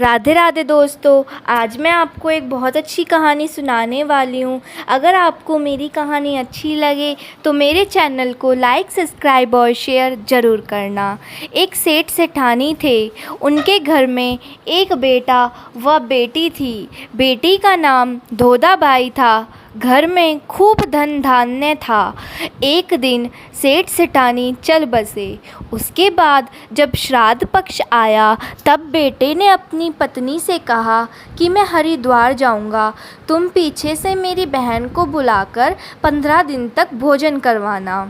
राधे राधे दोस्तों, आज मैं आपको एक बहुत अच्छी कहानी सुनाने वाली हूँ। अगर आपको मेरी कहानी अच्छी लगे तो मेरे चैनल को लाइक, सब्सक्राइब और शेयर ज़रूर करना। एक सेठ सेठानी थे। उनके घर में एक बेटा व बेटी थी। बेटी का नाम धोधाबाई था। घर में खूब धन धान्य था। एक दिन सेठ सेठानी चल बसे। उसके बाद जब श्राद्ध पक्ष आया तब बेटे ने अपनी पत्नी से कहा कि मैं हरिद्वार जाऊंगा, तुम पीछे से मेरी बहन को बुलाकर 15 दिन तक भोजन करवाना।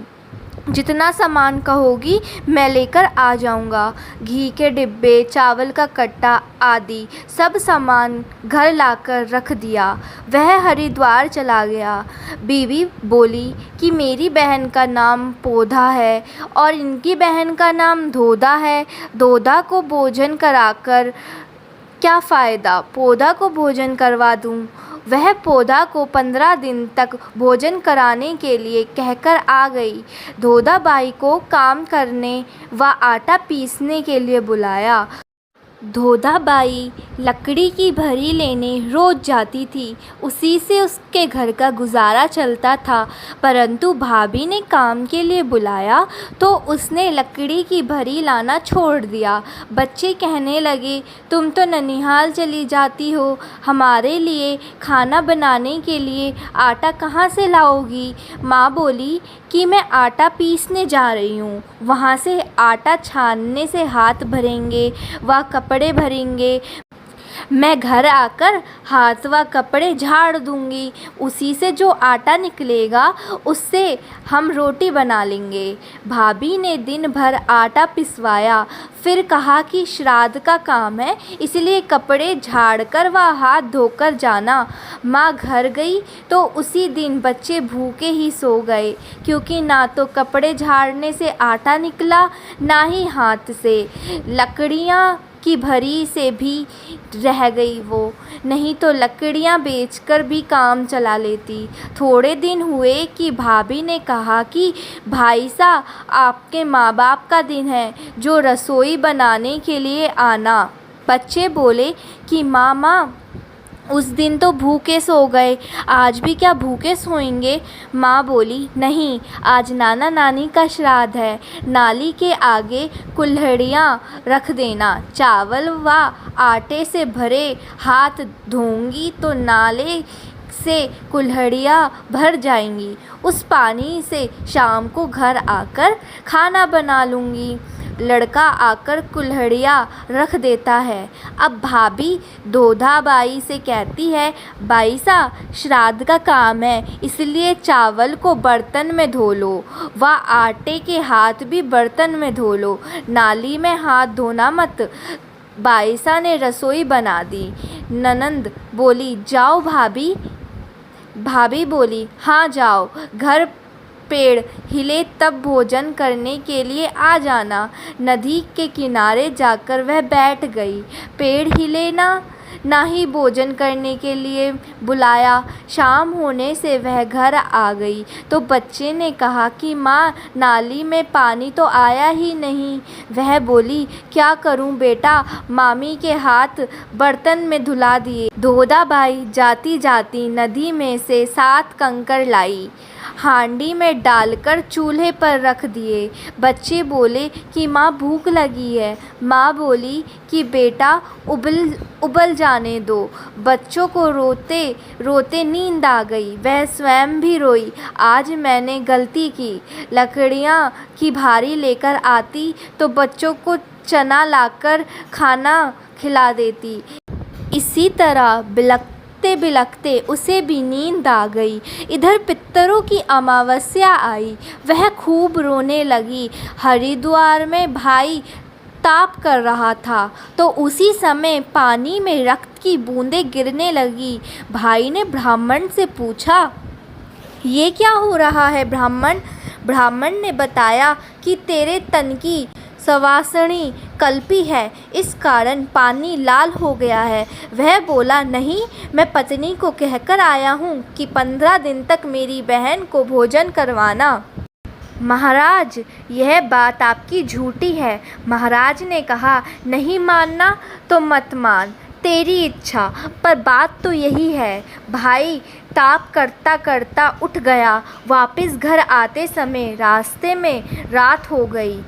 जितना सामान कहोगी मैं लेकर आ जाऊंगा। घी के डिब्बे, चावल का कट्टा आदि सब सामान घर लाकर रख दिया। वह हरिद्वार चला गया। बीवी बोली कि मेरी बहन का नाम पोधा है और इनकी बहन का नाम धोधा है। धोधा को भोजन कराकर क्या फ़ायदा, पोधा को भोजन करवा दूं। वह पोधा को 15 दिन तक भोजन कराने के लिए कहकर आ गई। धोधाबाई को काम करने व आटा पीसने के लिए बुलाया। धोधाबाई लकड़ी की भरी लेने रोज़ जाती थी। उसी से उसके घर का गुजारा चलता था। परंतु भाभी ने काम के लिए बुलाया तो उसने लकड़ी की भरी लाना छोड़ दिया। बच्चे कहने लगे, तुम तो ननिहाल चली जाती हो, हमारे लिए खाना बनाने के लिए आटा कहाँ से लाओगी। माँ बोली कि मैं आटा पीसने जा रही हूँ, वहाँ से आटा छानने से हाथ भरेंगे व कपड़े भरेंगे। मैं घर आकर हाथ व कपड़े झाड़ दूंगी। उसी से जो आटा निकलेगा उससे हम रोटी बना लेंगे। भाभी ने दिन भर आटा पिसवाया। फिर कहा कि श्राद्ध का काम है, इसलिए कपड़े झाड़कर व हाथ धोकर जाना। माँ घर गई तो उसी दिन बच्चे भूखे ही सो गए, क्योंकि ना तो कपड़े झाड़ने से आटा निकला, ना ही हाथ से लकड़ियाँ की भरी से भी रह गई वो, नहीं तो लकड़ियाँ बेचकर भी काम चला लेती। थोड़े दिन हुए कि भाभी ने कहा कि भाई साहब, आपके माँ बाप का दिन है, जो रसोई बनाने के लिए आना। बच्चे बोले कि माँ उस दिन तो भूखे सो गए, आज भी क्या भूखे सोएंगे। माँ बोली, नहीं, आज नाना नानी का श्राद्ध है। नाली के आगे कुल्हड़ियाँ रख देना। चावल व आटे से भरे हाथ धोंगी तो नाले से कुल्हड़ियाँ भर जाएंगी। उस पानी से शाम को घर आकर खाना बना लूँगी। लड़का आकर कुल्हड़ियाँ रख देता है। अब भाभी धोधाबाई से कहती है, बाई साहब, श्राद्ध का काम है, इसलिए चावल को बर्तन में धो लो व आटे के हाथ भी बर्तन में धो लो, नाली में हाथ धोना मत। बाईसा ने रसोई बना दी। ननंद बोली, जाओ भाभी। भाभी बोली, हाँ जाओ, घर पेड़ हिले तब भोजन करने के लिए आ जाना। नदी के किनारे जाकर वह बैठ गई। पेड़ हिले ना ही भोजन करने के लिए बुलाया। शाम होने से वह घर आ गई तो बच्चे ने कहा कि माँ, नाली में पानी तो आया ही नहीं। वह बोली, क्या करूँ बेटा, मामी के हाथ बर्तन में धुला दिए। धोधाबाई जाती जाती नदी में से 7 कंकड़ लाई, हांडी में डालकर चूल्हे पर रख दिए। बच्चे बोले कि माँ, भूख लगी है। माँ बोली कि बेटा, उबल जाने दो। बच्चों को रोते रोते नींद आ गई। वह स्वयं भी रोई। आज मैंने गलती की, लकड़ियाँ की भारी लेकर आती तो बच्चों को चना लाकर खाना खिला देती। इसी तरह बिलखते बिलखते उसे भी नींद आ गई। इधर पितरों की अमावस्या आई। वह खूब रोने लगी। हरिद्वार में भाई ताप कर रहा था तो उसी समय पानी में रक्त की बूंदें गिरने लगी। भाई ने ब्राह्मण से पूछा, ये क्या हो रहा है ब्राह्मण। ब्राह्मण ने बताया कि तेरे तन की सवासनी कल्पी है, इस कारण पानी लाल हो गया है। वह बोला, नहीं, मैं पत्नी को कहकर आया हूँ कि 15 दिन तक मेरी बहन को भोजन करवाना। महाराज, यह बात आपकी झूठी है। महाराज ने कहा, नहीं मानना तो मत मान, तेरी इच्छा, पर बात तो यही है। भाई ताप करता करता उठ गया। वापस घर आते समय रास्ते में रात हो गई।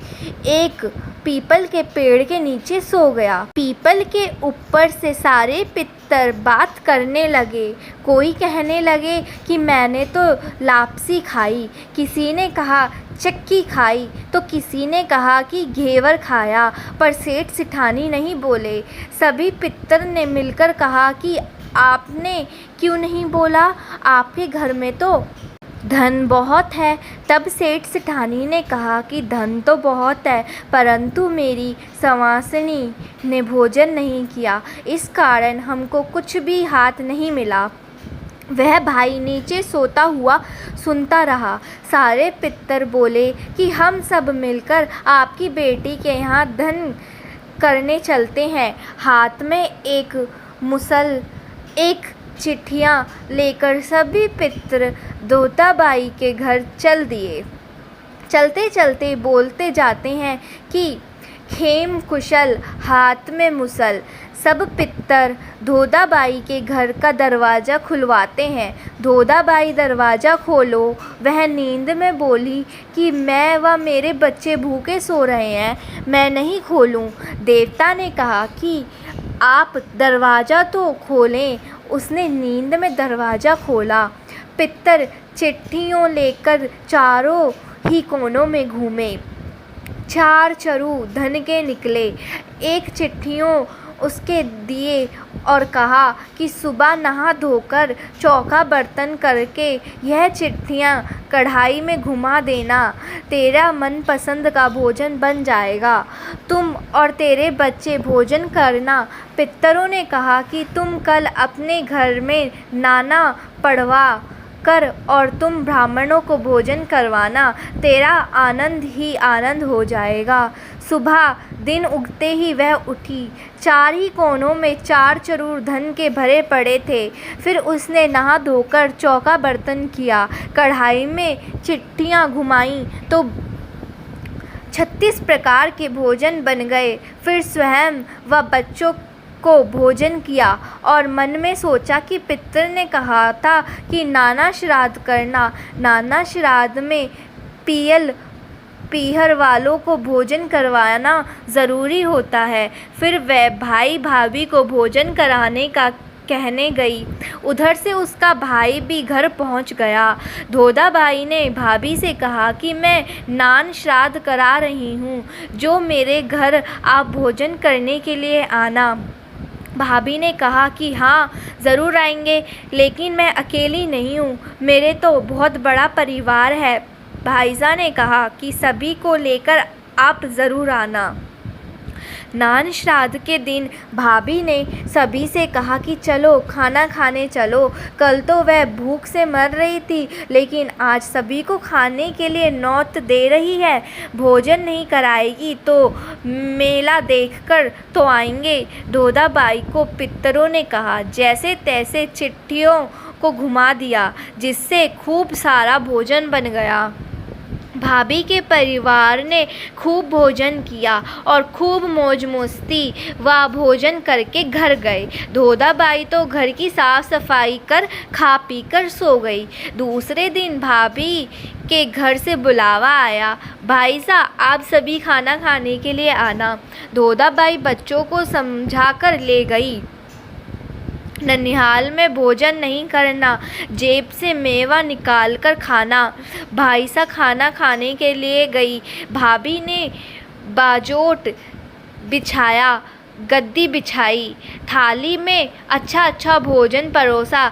एक पीपल के पेड़ के नीचे सो गया। पीपल के ऊपर से सारे पितर बात करने लगे। कोई कहने लगे कि मैंने तो लापसी खाई, किसी ने कहा चक्की खाई, तो किसी ने कहा कि घेवर खाया, पर सेठ सिठानी नहीं बोले। सभी पितर ने मिलकर कहा कि आपने क्यों नहीं बोला, आपके घर में तो धन बहुत है। तब सेठ सिठानी ने कहा कि धन तो बहुत है, परंतु मेरी संवासिनी ने भोजन नहीं किया, इस कारण हमको कुछ भी हाथ नहीं मिला। वह भाई नीचे सोता हुआ सुनता रहा। सारे पितर बोले कि हम सब मिलकर आपकी बेटी के यहाँ धन करने चलते हैं। हाथ में एक मुसल, एक चिट्ठियाँ लेकर सभी पितर दोताबाई के घर चल दिए। चलते चलते बोलते जाते हैं कि खेम कुशल, हाथ में मुसल। सब पितर धोदाबाई के घर का दरवाज़ा खुलवाते हैं। धोदाबाई दरवाज़ा खोलो। वह नींद में बोली कि मैं व मेरे बच्चे भूखे सो रहे हैं, मैं नहीं खोलूं। देवता ने कहा कि आप दरवाज़ा तो खोलें। उसने नींद में दरवाज़ा खोला। पितर चिट्ठियों लेकर चारों ही कोनों में घूमे। 4 चरु धन के निकले। एक चिट्ठियों उसके दिए और कहा कि सुबह नहा धोकर चौका बर्तन करके यह चिट्ठियाँ कढ़ाई में घुमा देना, तेरा मनपसंद का भोजन बन जाएगा। तुम और तेरे बच्चे भोजन करना। पितरों ने कहा कि तुम कल अपने घर में नाना पढ़वा कर और तुम ब्राह्मणों को भोजन करवाना, तेरा आनंद ही आनंद हो जाएगा। सुबह दिन उगते ही वह उठी। 4 ही कोनों में 4 चरूर धन के भरे पड़े थे। फिर उसने नहा धोकर चौका बर्तन किया, कढ़ाई में चिट्ठियाँ घुमाईं तो 36 प्रकार के भोजन बन गए। फिर स्वयं व बच्चों को भोजन किया और मन में सोचा कि पितर ने कहा था कि नाना श्राद्ध करना, नाना श्राद्ध में पीहर वालों को भोजन करवाना ज़रूरी होता है। फिर वह भाई भाभी को भोजन कराने का कहने गई। उधर से उसका भाई भी घर पहुंच गया। धोदाबाई ने भाभी से कहा कि मैं नान श्राद्ध करा रही हूँ, जो मेरे घर आप भोजन करने के लिए आना। भाभी ने कहा कि हाँ ज़रूर आएंगे, लेकिन मैं अकेली नहीं हूँ, मेरे तो बहुत बड़ा परिवार है। भाईजा ने कहा कि सभी को लेकर आप ज़रूर आना। नान श्राद्ध के दिन भाभी ने सभी से कहा कि चलो खाना खाने चलो। कल तो वह भूख से मर रही थी, लेकिन आज सभी को खाने के लिए न्योत दे रही है। भोजन नहीं कराएगी तो मेला देखकर तो आएंगे। धोदाबाई को पितरों ने कहा, जैसे तैसे चिट्ठियों को घुमा दिया, जिससे खूब सारा भोजन बन गया। भाभी के परिवार ने खूब भोजन किया और खूब मौज मस्ती व भोजन करके घर गए। धोदाबाई तो घर की साफ सफाई कर खा पी कर सो गई। दूसरे दिन भाभी के घर से बुलावा आया, भाईसा आप सभी खाना खाने के लिए आना। धोदाबाई बच्चों को समझाकर ले गई। ननिहाल में भोजन नहीं करना, जेब से मेवा निकाल कर खाना। भाईसा खाना खाने के लिए गई। भाभी ने बाजोट बिछाया, गद्दी बिछाई, थाली में अच्छा अच्छा भोजन परोसा।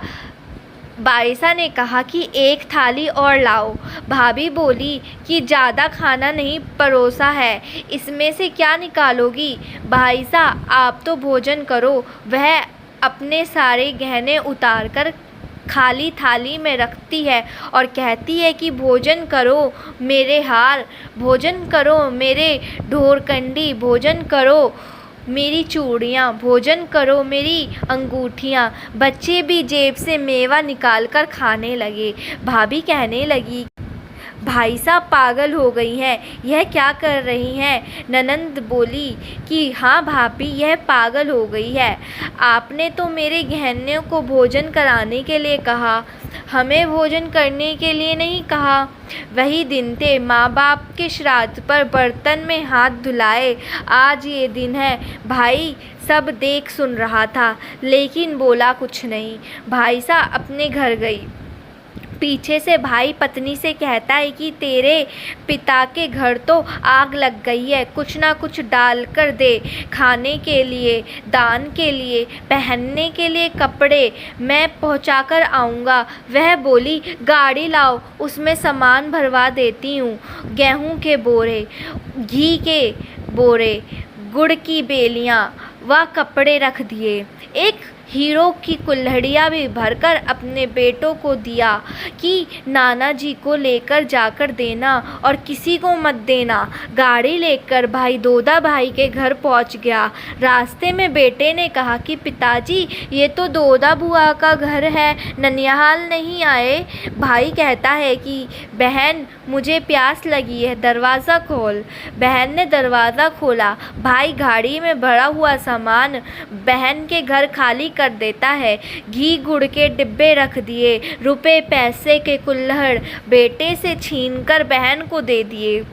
भाईसा ने कहा कि एक थाली और लाओ। भाभी बोली कि ज़्यादा खाना नहीं परोसा है, इसमें से क्या निकालोगी। भाईसा आप तो भोजन करो। वह अपने सारे गहने उतारकर खाली थाली में रखती है और कहती है कि भोजन करो मेरे हार, भोजन करो मेरे ढोरकंडी, भोजन करो मेरी चूड़ियाँ, भोजन करो मेरी अंगूठियाँ। बच्चे भी जेब से मेवा निकालकर खाने लगे। भाभी कहने लगी, भाई साहब पागल हो गई हैं, यह क्या कर रही हैं। ननंद बोली कि हाँ भाभी, यह पागल हो गई है। आपने तो मेरे गहनों को भोजन कराने के लिए कहा, हमें भोजन करने के लिए नहीं कहा। वही दिन थे, माँ बाप के श्राद्ध पर बर्तन में हाथ धुलाए। आज ये दिन है। भाई सब देख सुन रहा था, लेकिन बोला कुछ नहीं। भाई साहब अपने घर गई। पीछे से भाई पत्नी से कहता है कि तेरे पिता के घर तो आग लग गई है, कुछ ना कुछ डाल कर दे, खाने के लिए, दान के लिए, पहनने के लिए कपड़े मैं पहुंचा कर आऊँगा। वह बोली गाड़ी लाओ, उसमें सामान भरवा देती हूँ। गेहूँ के बोरे, घी के बोरे, गुड़ की बेलियाँ व कपड़े रख दिए। एक हीरो की कुल्हड़ियाँ भी भरकर अपने बेटों को दिया कि नाना जी को लेकर जाकर देना और किसी को मत देना। गाड़ी लेकर भाई दोदा भाई के घर पहुंच गया। रास्ते में बेटे ने कहा कि पिताजी, ये तो दोदा बुआ का घर है, ननिहाल नहीं आए। भाई कहता है कि बहन मुझे प्यास लगी है, दरवाज़ा खोल। बहन ने दरवाज़ा खोला। भाई गाड़ी में भरा हुआ सामान बहन के घर खाली कर देता है। घी गुड़ के डिब्बे रख दिए, रुपए पैसे के कुल्हड़ बेटे से छीनकर बहन को दे दिए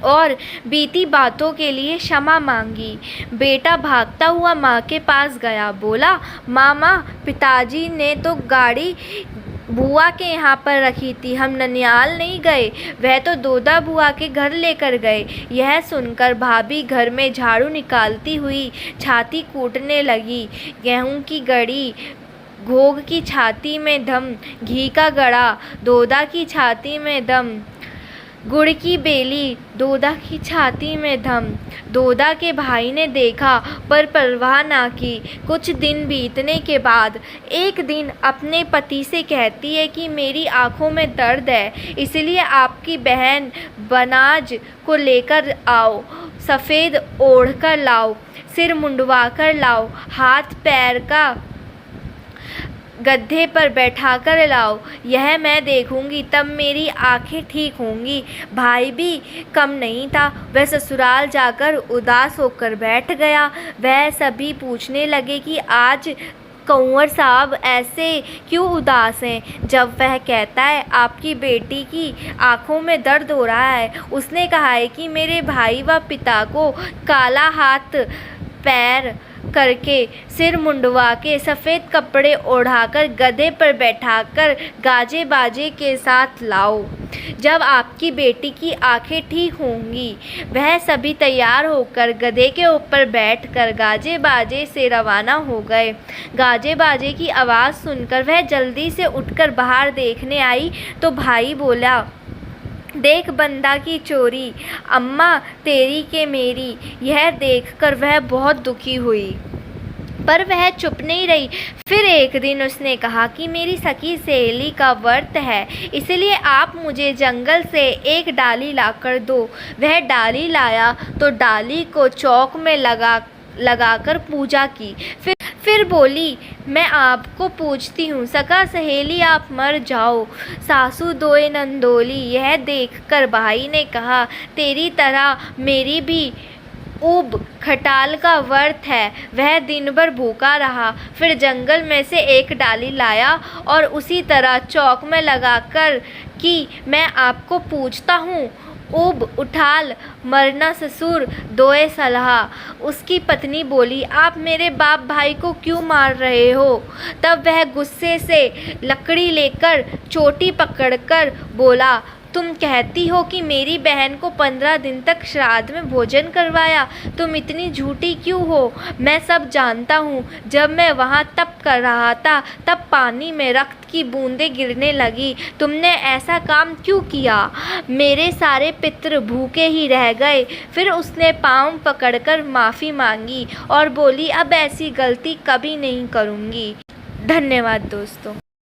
और बीती बातों के लिए क्षमा मांगी। बेटा भागता हुआ माँ के पास गया, बोला मामा, पिताजी ने तो गाड़ी बुआ के यहाँ पर रखी थी, हम ननिहाल नहीं गए, वह तो दोदा बुआ के घर लेकर गए। यह सुनकर भाभी घर में झाड़ू निकालती हुई छाती कूटने लगी। गेहूं की गड़ी, घोग की छाती में दम, घी का गड़ा, दोदा की छाती में दम, गुड़ की बेली, दोदा की छाती में दम। दोदा के भाई ने देखा पर परवाह ना की। कुछ दिन बीतने के बाद एक दिन अपने पति से कहती है कि मेरी आंखों में दर्द है, इसलिए आपकी बहन बनाज को लेकर आओ, सफ़ेद ओढ़ कर लाओ, सिर मुंडवा कर लाओ, हाथ पैर का गड्ढे पर बैठा कर लाओ, यह मैं देखूंगी, तब मेरी आंखें ठीक होंगी। भाई भी कम नहीं था, वह ससुराल जाकर उदास होकर बैठ गया। वह सभी पूछने लगे कि आज कंवर साहब ऐसे क्यों उदास हैं। जब वह कहता है आपकी बेटी की आंखों में दर्द हो रहा है, उसने कहा है कि मेरे भाई व पिता को काला हाथ पैर करके, सिर मुंडवा के, सफ़ेद कपड़े ओढ़ाकर, गधे पर बैठाकर गाजे बाजे के साथ लाओ। जब आपकी बेटी की आंखें ठीक होंगी। वह सभी तैयार होकर गधे के ऊपर बैठकर गाजे बाजे से रवाना हो गए। गाजे बाजे की आवाज़ सुनकर वह जल्दी से उठकर बाहर देखने आई तो भाई बोला, देख बंदा की चोरी, अम्मा तेरी के मेरी। यह देखकर वह बहुत दुखी हुई, पर वह चुप नहीं रही। फिर एक दिन उसने कहा कि मेरी सखी सहेली का व्रत है, इसलिए आप मुझे जंगल से एक डाली लाकर दो। वह डाली लाया तो डाली को चौक में लगाकर पूजा की। फिर बोली, मैं आपको पूछती हूँ, सका सहेली आप मर जाओ, सासू दोए नंदोली। यह देखकर भाई ने कहा, तेरी तरह मेरी भी ऊब खटाल का व्रत है। वह दिन भर भूखा रहा, फिर जंगल में से एक डाली लाया और उसी तरह चौक में लगाकर कि मैं आपको पूछता हूँ, ऊब उठाल मरना ससुर दोए सलाह। उसकी पत्नी बोली, आप मेरे बाप भाई को क्यों मार रहे हो। तब वह गुस्से से लकड़ी लेकर चोटी पकड़कर बोला, तुम कहती हो कि मेरी बहन को 15 दिन तक श्राद्ध में भोजन करवाया, तुम इतनी झूठी क्यों हो। मैं सब जानता हूँ। जब मैं वहाँ तप कर रहा था तब पानी में रक्त की बूंदें गिरने लगी। तुमने ऐसा काम क्यों किया। मेरे सारे पितृ भूखे ही रह गए। फिर उसने पाँव पकड़कर माफ़ी मांगी और बोली, अब ऐसी गलती कभी नहीं करूँगी। धन्यवाद दोस्तों।